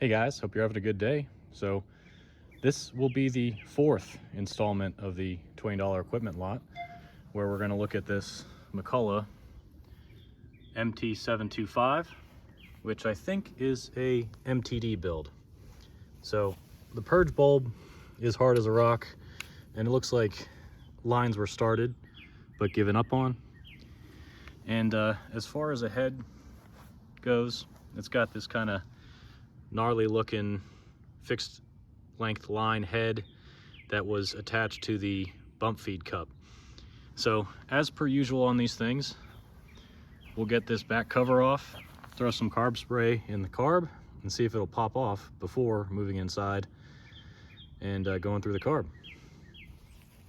Hey guys, hope you're having a good day. So this will be the fourth installment of the $20 equipment lot, where we're going to look at this McCulloch MT725, which I think is a MTD build. So the purge bulb is hard as a rock, and it looks like lines were started but given up on. And as far as a head goes, it's got this kind of gnarly looking fixed length line head that was attached to the bump feed cup. So as per usual on these things, we'll get this back cover off, throw some carb spray in the carb, and see if it'll pop off before moving inside and going through the carb.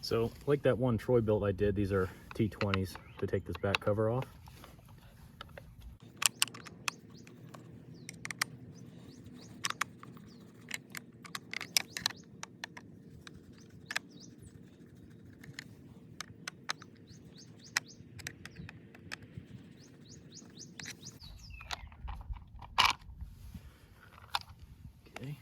So like that one Troy built I did, these are T20s to take this back cover off. Okay.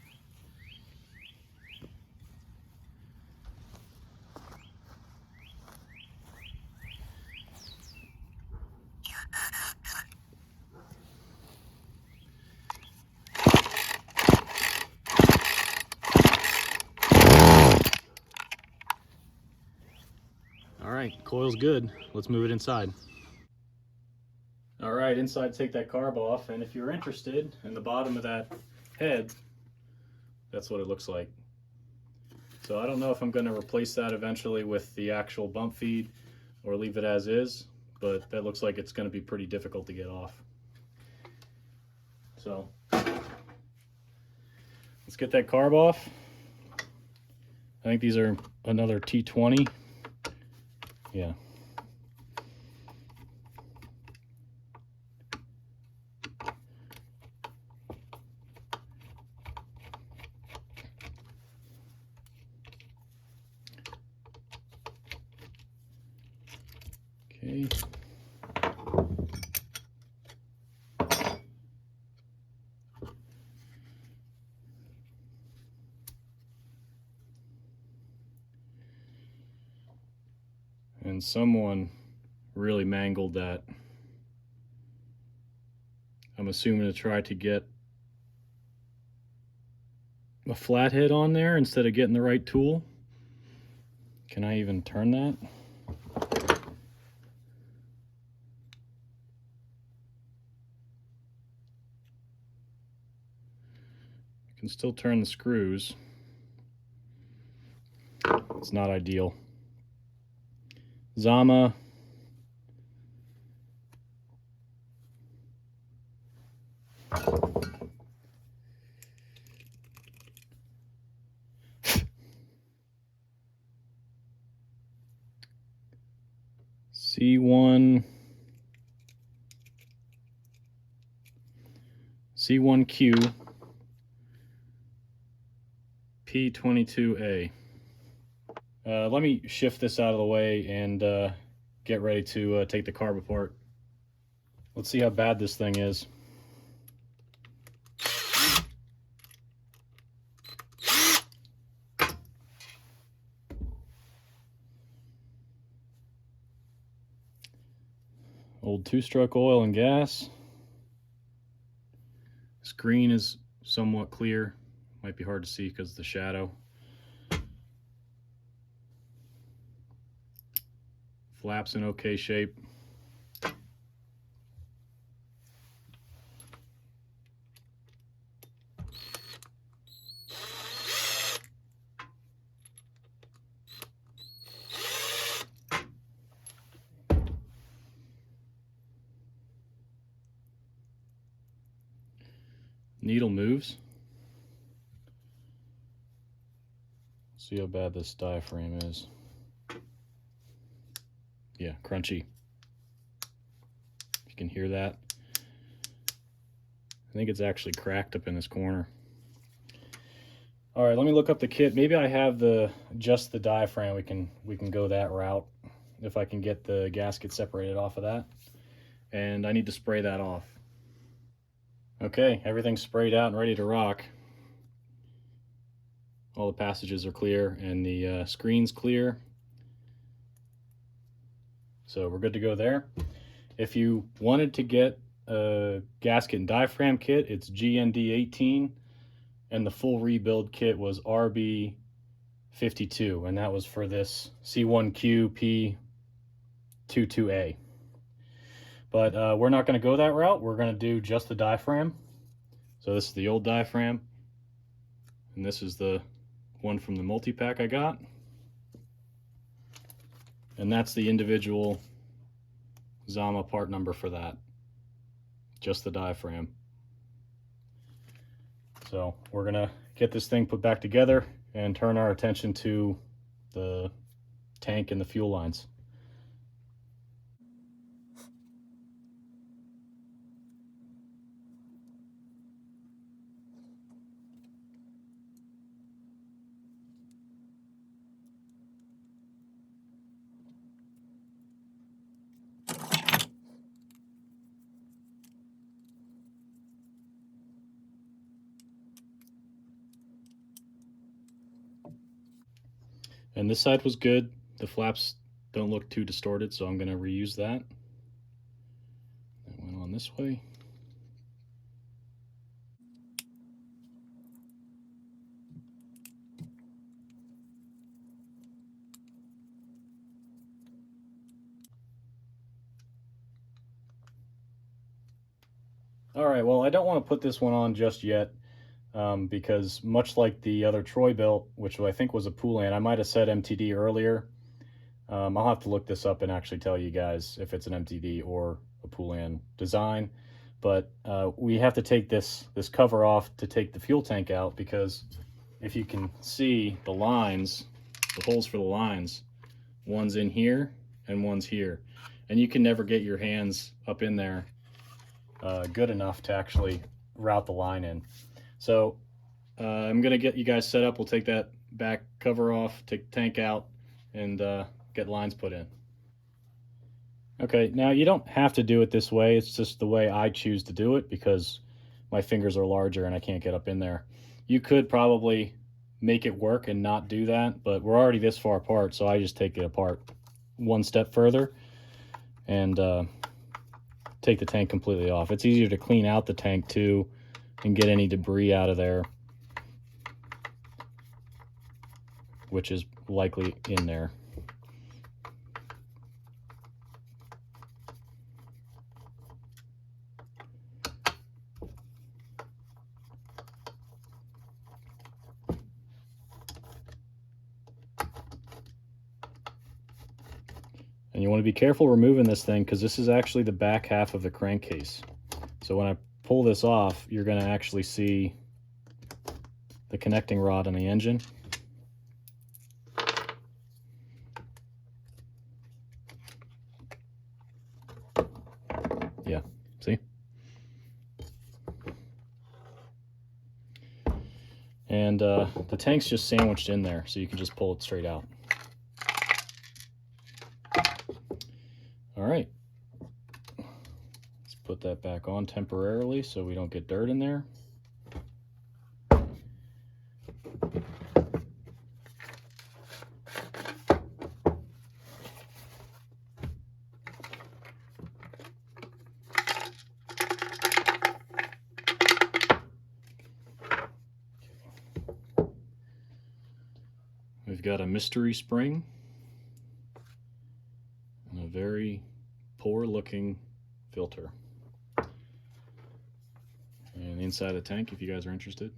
All right, coil's good. Let's move it inside. All right, inside, take that carb off, and if you're interested in the bottom of that head, that's what it looks like. So I don't know if I'm going to replace that eventually with the actual bump feed or leave it as is, but that looks like it's going to be pretty difficult to get off. So let's get that carb off. I think these are another T20. Yeah. Okay. And someone really mangled that. I'm assuming to try to get a flathead on there instead of getting the right tool. Can I even turn that? I can still turn the screws. It's not ideal. Zama C1Q-P22A. Let me shift this out of the way and get ready to take the carb apart. Let's see how bad this thing is. Old two-stroke oil and gas. Screen is somewhat clear. Might be hard to see because of the shadow. Flaps in okay shape. Needle moves. See how bad this diaphragm is. Yeah, crunchy. You can hear that. I think it's actually cracked up in this corner. All right, let me look up the kit. Maybe I have just the diaphragm. We can go that route if I can get the gasket separated off of that. And I need to spray that off. Okay, everything's sprayed out and ready to rock. all the passages are clear and the screen's clear. So we're good to go there. If you wanted to get a gasket and diaphragm kit, it's GND18, and the full rebuild kit was RB52, and that was for this C1Q-P22A. But we're not going to go that route. We're going to do just the diaphragm. So this is the old diaphragm, and this is the one from the multi-pack I got. And that's the individual Zama part number for that. Just the diaphragm. So we're gonna get this thing put back together and turn our attention to the tank and the fuel lines. And this side was good. The flaps don't look too distorted, so I'm going to reuse that. That went on this way. All right, well, I don't want to put this one on just yet because much like the other Troy built, which I think was a Poulan, I might have said MTD earlier. I'll have to look this up and actually tell you guys if it's an MTD or a Poulan design. But we have to take this cover off to take the fuel tank out, because if you can see the lines, the holes for the lines, one's in here and one's here. And you can never get your hands up in there good enough to actually route the line in. So I'm gonna get you guys set up. We'll take that back cover off, take the tank out, and get lines put in. Okay, now you don't have to do it this way. It's just the way I choose to do it because my fingers are larger and I can't get up in there. You could probably make it work and not do that, but we're already this far apart, so I just take it apart one step further and take the tank completely off. It's easier to clean out the tank too and get any debris out of there, which is likely in there. And you want to be careful removing this thing because this is actually the back half of the crankcase. So when I pull this off, you're going to actually see the connecting rod on the engine. Yeah, see? And the tank's just sandwiched in there, so you can just pull it straight out. All right, let's put that back on temporarily so we don't get dirt in there. We've got a mystery spring and a very poor looking filter. And the inside of the tank, if you guys are interested,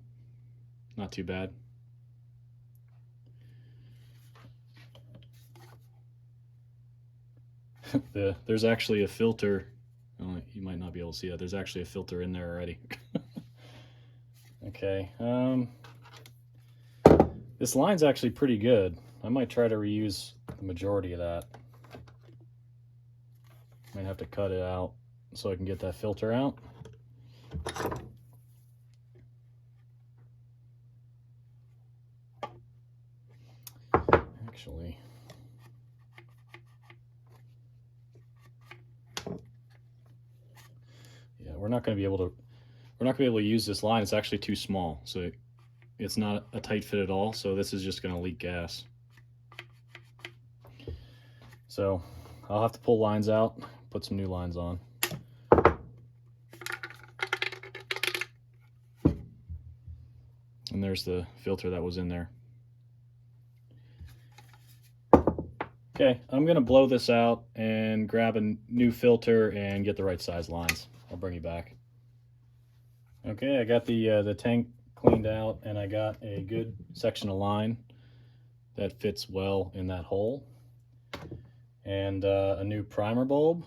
not too bad. There's actually a filter. Oh, you might not be able to see that. There's actually a filter in there already. Okay. This line's actually pretty good. I might try to reuse the majority of that. Might have to cut it out so I can get that filter out. Actually, yeah, we're not going to be able to use this line. It's actually too small. So it's not a tight fit at all, so this is just going to leak gas. So I'll have to pull lines out, put some new lines on. And there's the filter that was in there. Okay, I'm gonna blow this out and grab a new filter and get the right size lines. I'll bring you back. Okay, I got the tank cleaned out, and I got a good section of line that fits well in that hole. And a new primer bulb.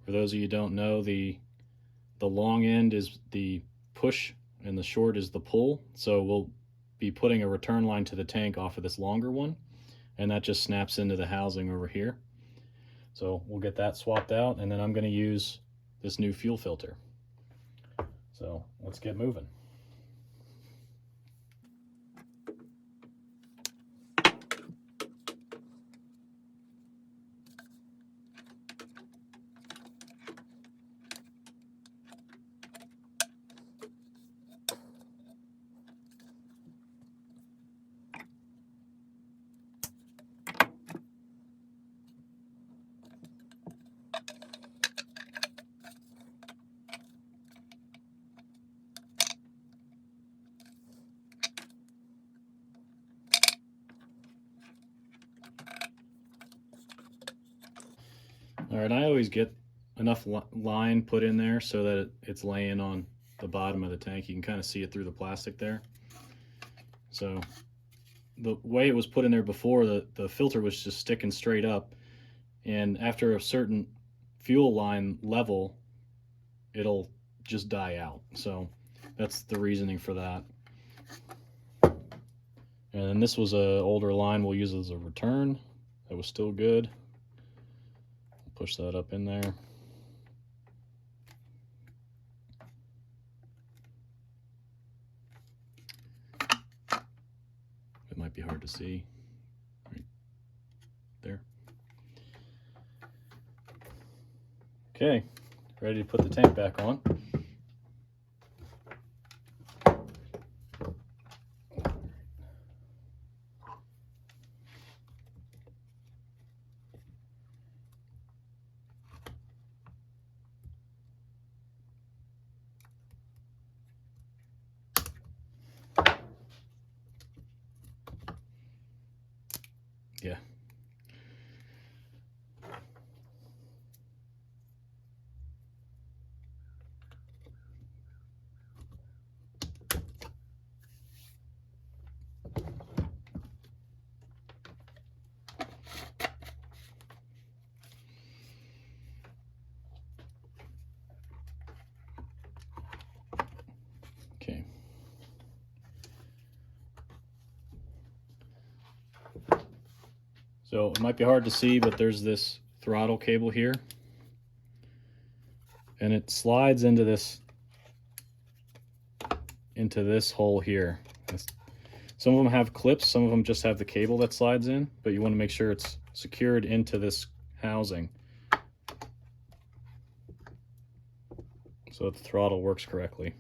For those of you who don't know, the long end is the push and the short is the pull. So we'll be putting a return line to the tank off of this longer one, and that just snaps into the housing over here. So we'll get that swapped out, and then I'm going to use this new fuel filter. So let's get moving. All right, I always get enough line put in there so that it's laying on the bottom of the tank. You can kind of see it through the plastic there. So the way it was put in there before, the filter was just sticking straight up, and after a certain fuel line level, it'll just die out. So that's the reasoning for that. And then this was an older line we'll use as a return. That was still good. Push that up in there. It might be hard to see right there. Okay, ready to put the tank back on. Yeah. Okay. So it might be hard to see, but there's this throttle cable here, and it slides into this hole here. Some of them have clips, some of them just have the cable that slides in, but you want to make sure it's secured into this housing so that the throttle works correctly.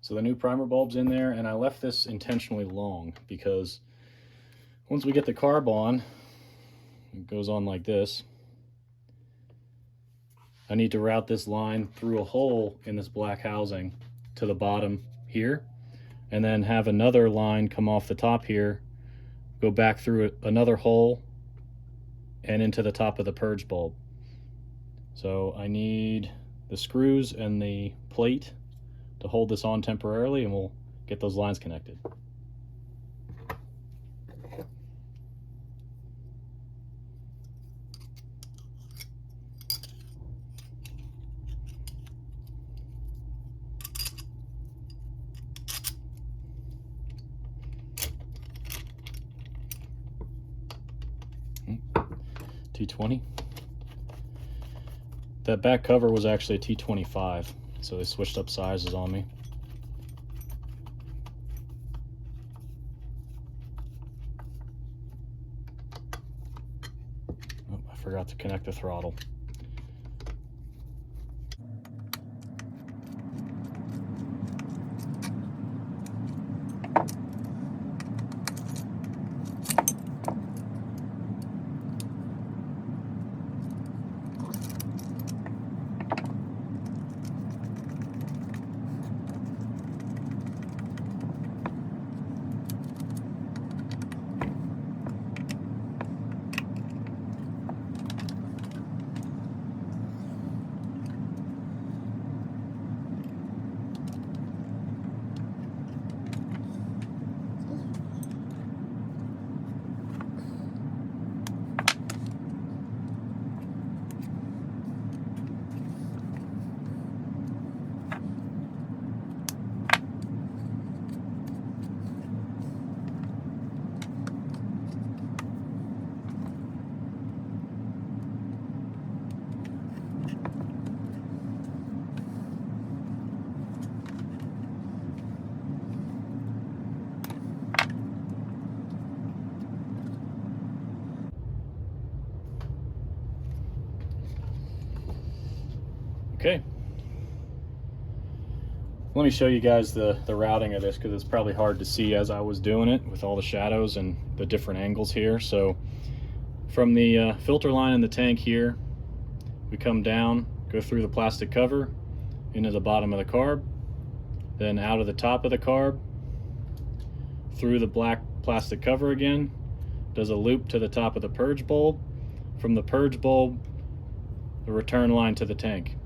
So the new primer bulb's in there, and I left this intentionally long because once we get the carb on, it goes on like this. I need to route this line through a hole in this black housing to the bottom here, and then have another line come off the top here, go back through another hole and into the top of the purge bulb. So I need the screws and the plate to hold this on temporarily, and we'll get those lines connected. T20. That back cover was actually a T25, so they switched up sizes on me. Oh, I forgot to connect the throttle. Okay, let me show you guys the routing of this, because it's probably hard to see as I was doing it with all the shadows and the different angles here. So from the filter line in the tank here, we come down, go through the plastic cover into the bottom of the carb, then out of the top of the carb, through the black plastic cover again, does a loop to the top of the purge bulb, from the purge bulb, the return line to the tank.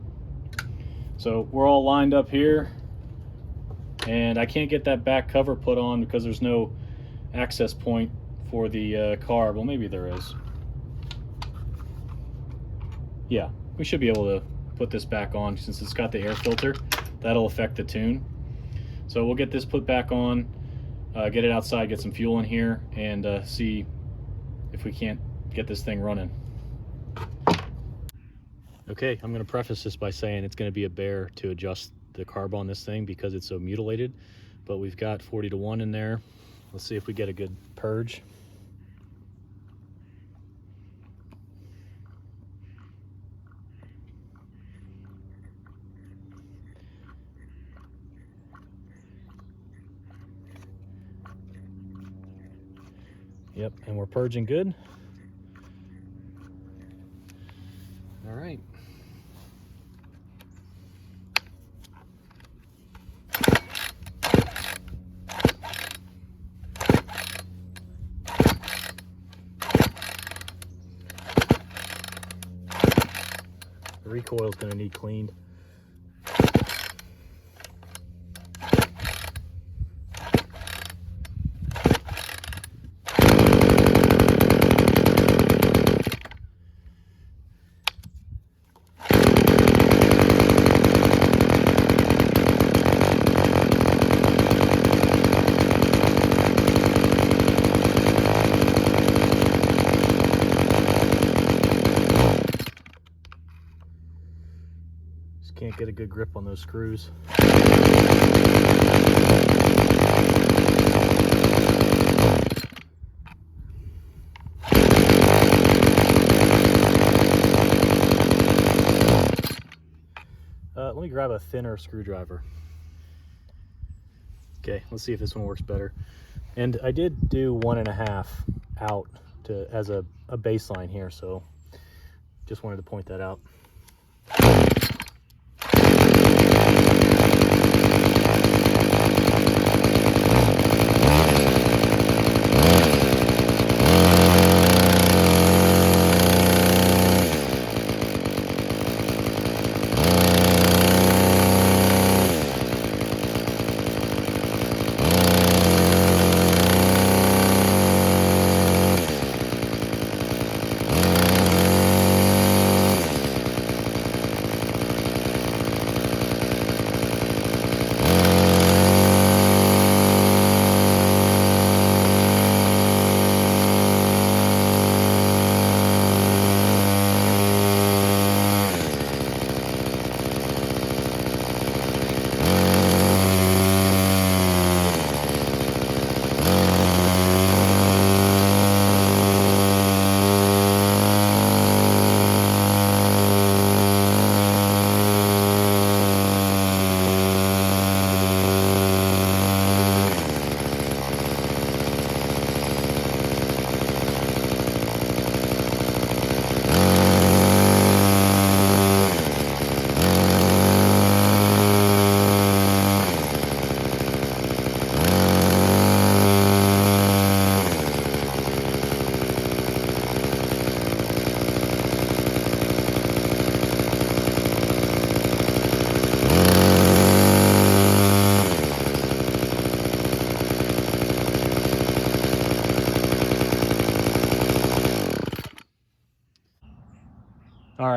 So we're all lined up here, and I can't get that back cover put on because there's no access point for the carb. Well, maybe there is. Yeah, we should be able to put this back on since it's got the air filter. That'll affect the tune. So we'll get this put back on, get it outside, get some fuel in here, and see if we can't get this thing running. Okay, I'm going to preface this by saying it's going to be a bear to adjust the carb on this thing because it's so mutilated, but we've got 40-to-1 in there. Let's see if we get a good purge. Yep, and we're purging good. All right. The recoil is going to need cleaned. Can't get a good grip on those screws. Let me grab a thinner screwdriver. Okay, let's see if this one works better. And I did do 1.5 out as a baseline here, so just wanted to point that out.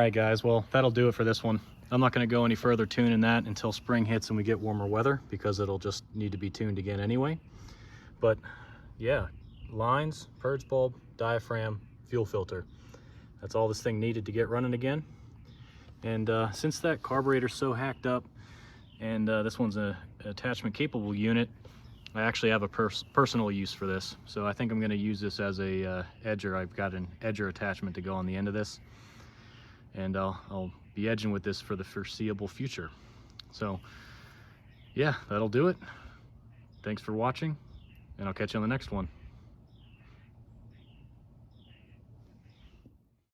right, guys, well, that'll do it for this one. I'm not going to go any further tuning that until spring hits and we get warmer weather, because it'll just need to be tuned again anyway. But yeah, lines, purge bulb, diaphragm, fuel filter. That's all this thing needed to get running again. And since that carburetor's so hacked up, and this one's an attachment capable unit, I actually have a personal use for this. So I think I'm going to use this as a edger. I've got an edger attachment to go on the end of this, and I'll be edging with this for the foreseeable future. So yeah, that'll do it. Thanks for watching, and I'll catch you on the next one.